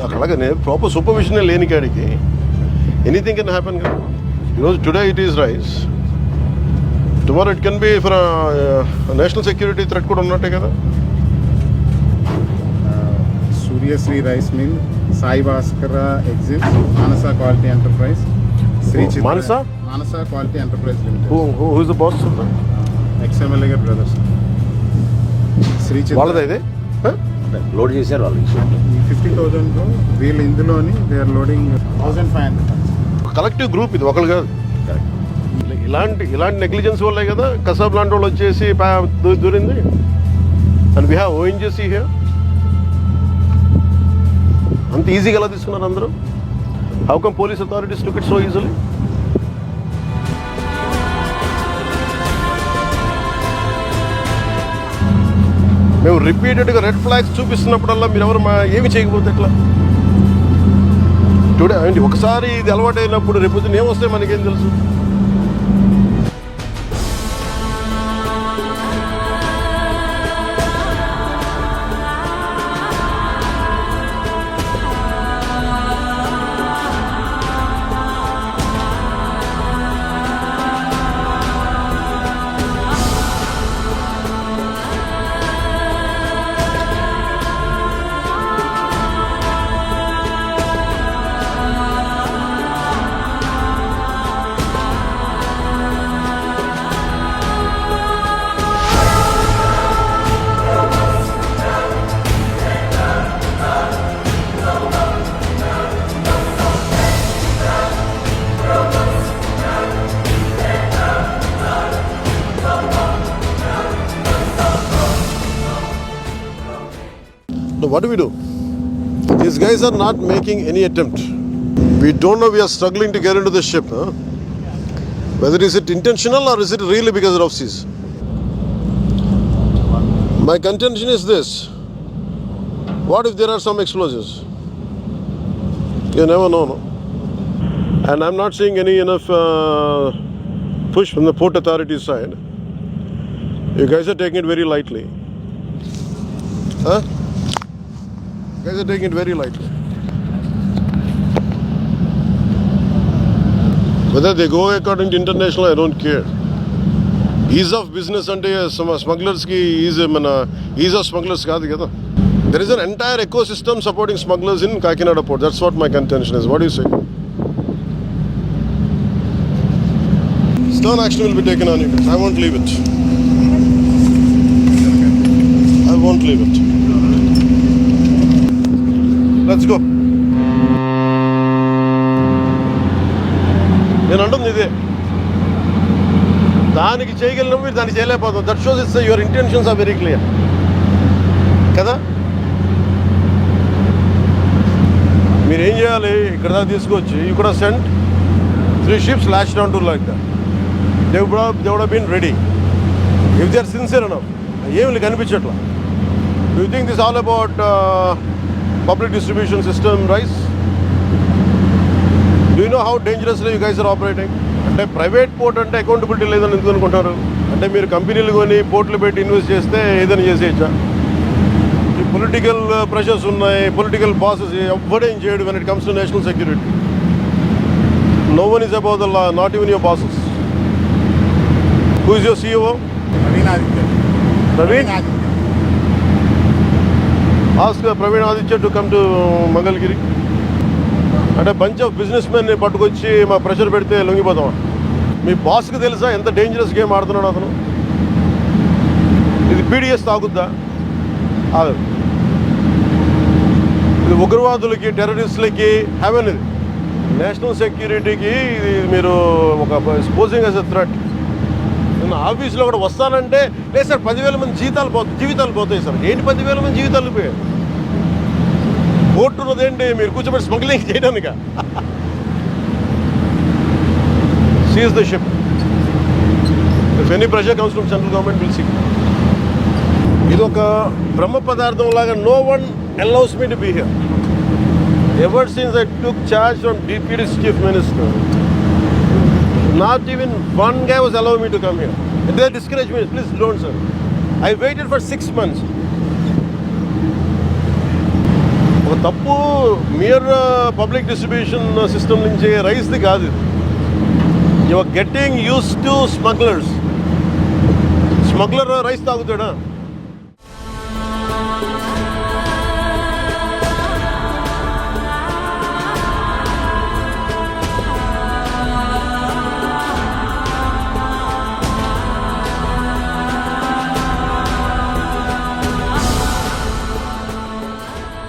అలాగే proper supervision లేని కాడికి ఎనీథింగ్ కెన్ హ్యాపెన్ కదా. ఈరోజు today it is rice, tomorrow it can be for national security threat కూడా ఉన్నట్టే కదా. Suryasri rice mill, Sai Bhaskara exims, Manasa quality enterprise, Sri Manasa quality enterprise limited. Who is the boss? Ex MLA గారి brothers. Sri వాళ్ళదా ఇది? లోడ్ చేశారు వాళ్ళు. ఈ 50,000 వీళ్ళు ఇందులోని they are loading 1,500. Collective group ఇది, ఒకళ్ళు కాదు. ఇలాంటి నెగ్లిజెన్స్ వల్లే కదా కసాబ్ లాంటి వాళ్ళు వచ్చేసి దూరింది. And we have ONGC here. అంత ఈజీగా ఎలా తీసుకున్నారు అందరూ? How come police authorities took it so easily? మేము రిపీటెడ్గా రెడ్ ఫ్లాగ్స్ చూపిస్తున్నప్పుడల్లా మీరు ఎవరు ఏమి చేయకపోతే ఎట్లా? టుడే ఏంటి ఒకసారి ఇది అలవాటు అయినప్పుడు రేపు ఏమొస్తాయి మనకేం తెలుసు? What do we do? These guys are not making any attempt. We don't know, we are struggling to get into the ship. Huh? Whether is it intentional or is it really because of seas? My contention is this. What if there are some explosives? You never know, no? And I'm not seeing any enough push from the port authority side. You guys are taking it very lightly. Huh? You guys are taking it very lightly. Whether they go according to international, I don't care. Ease of business ante smugglers ki ease of smugglers kaadu kada. There is an entire ecosystem supporting smugglers in Kakinada port. That's what my contention is. What do you say? Stern action will be taken on you guys. I won't leave it. I won't leave it. Let's go. నేను అంటుంది ఇదే, దానికి చేయగలిగినప్పుడు మీరు దానికి చేయలేకపోతాం. That shows it's your intentions are very clear కదా. మీరు ఏం చేయాలి, ఇక్కడ దాకా తీసుకొచ్చి you could have sent 3 ships lashed down to like that. They would have been ready if they are sincere enough. ఏమి కనిపించట్లా. Do you think this is all about public distribution system rice? Do you know how dangerously you guys are operating? అంటే private port అంటే accountability లేదని ఎందుకు అనుకుంటారు? అంటే మీరు కంపెనీలు కొని పోర్ట్లు పెట్టి ఇన్వెస్ట్ చేస్తే ఏదైనా చేసేయచ్చా? ఈ పొలిటికల్ ప్రెషర్స్ ఉన్నాయి, పొలిటికల్ బాసెస్ ఎవ్వడేం చేయడు when it comes to national security. No one is above the law, not even your bosses. Who is your CEO? Praveen? Ask Praveen Aditya to come to Mangalgiri. అంటే bunch of business మెన్ని పట్టుకొచ్చి మా pressure పెడితే లొంగిపోతాం. మీ బాస్కి తెలుసా ఎంత dangerous game ఆడుతున్నాడు అతను? ఇది పీడిఎస్ తాగుద్దా? ఇది ఉగ్రవాదులకి, టెర్రరిస్టులకి హెవెన్. ఇది నేషనల్ సెక్యూరిటీకి ఇది మీరు ఒక స్పోజింగ్ యాజ్ ఎ థ్రెట్. నేను ఆఫీస్లో కూడా వస్తానంటే లేదు సార్ 10,000 మంది జీవితాలు పోతాయి సార్. ఏంటి 10,000 మంది జీవితాలు పోయాయి? కోర్టు ఉన్నదేంటి మీరు కూర్చోబెట్టి స్మగ్లింగ్ చేయడానిక? Seize the ship. If any pressure comes from central government will see. ఇది ఒక బ్రహ్మ పదార్థం లాగా. No one allows me to be here. Ever since I took charge from DPD's chief minister, not even one guy was allowing me to come here. They discouraged me. Please don't, sir. I waited for 6 months. ఒక తప్పు mere public distribution system నుంచి రైస్ది కాదు ఇది. You are getting use to smugglers. Smuggler rice తాగుతాడా?